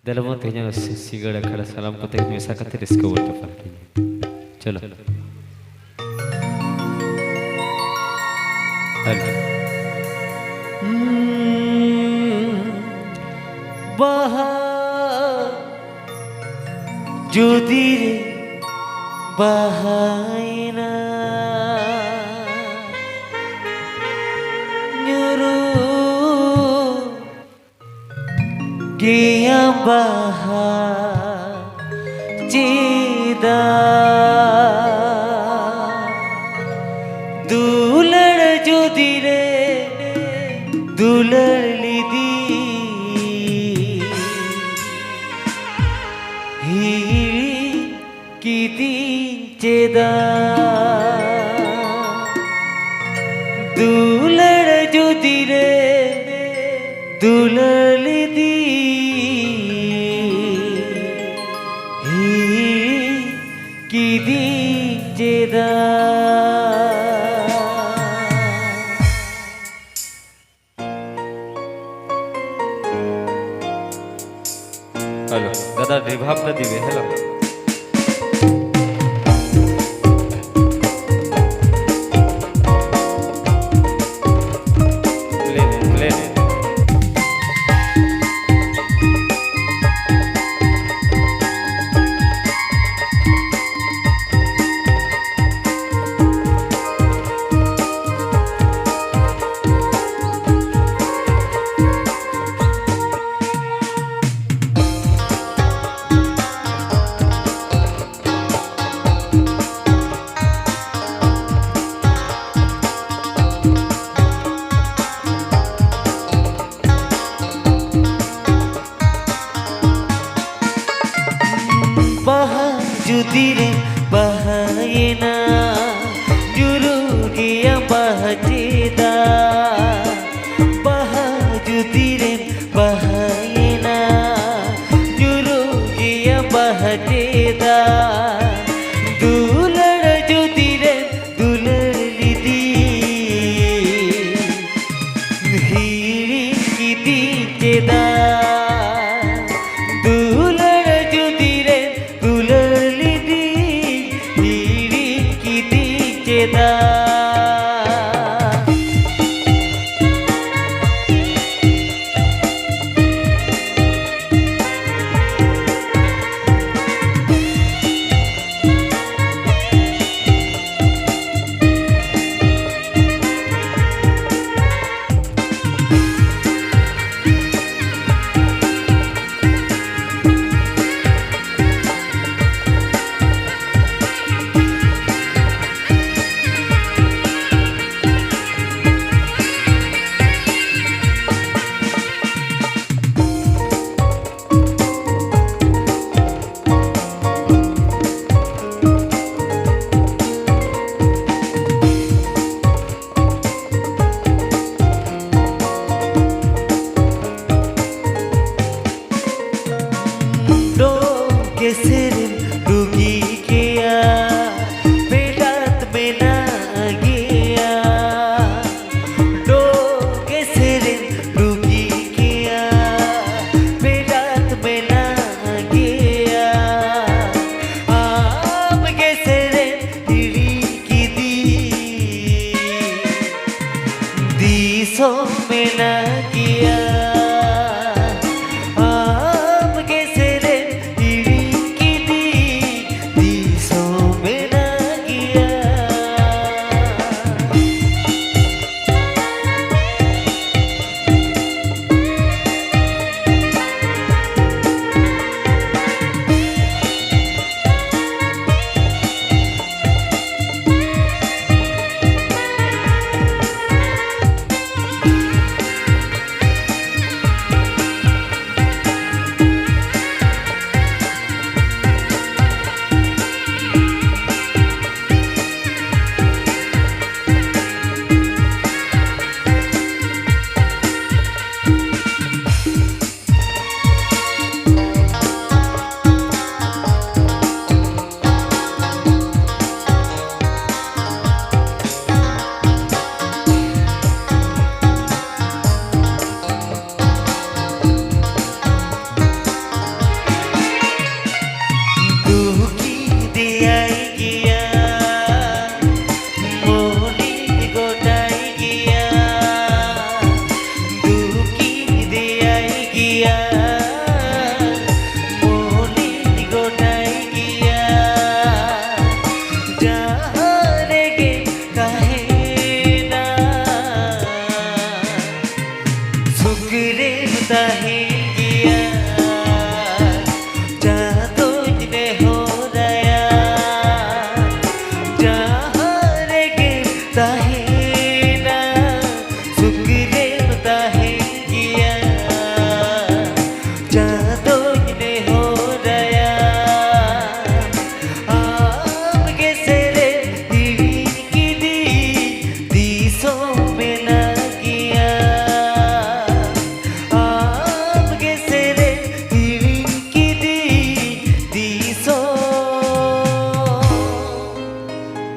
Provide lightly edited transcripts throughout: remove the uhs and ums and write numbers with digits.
dalam waktunya sigara kada salam kata ini misalkan terus ke waktu farkinya. Chalo. Halo. Bahar judir bahaina nyuruh Gia bahar cida दुलड़ जो दिरे दुलड़ लीदी ही की दी चेदा दुलड़ जो दिरे दुलड़ लीदी ही की दी चेदा hello दादा रिभाब ना दिवे hello play जुदिरे बहायना जुरु गिया बहजेदा बहा जुदिरे बहायना जुरु गिया बहजेदा दुलड़ जुदिरे दुलड़ लीदी हीरी की दी चेदा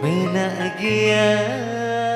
मैं ना गया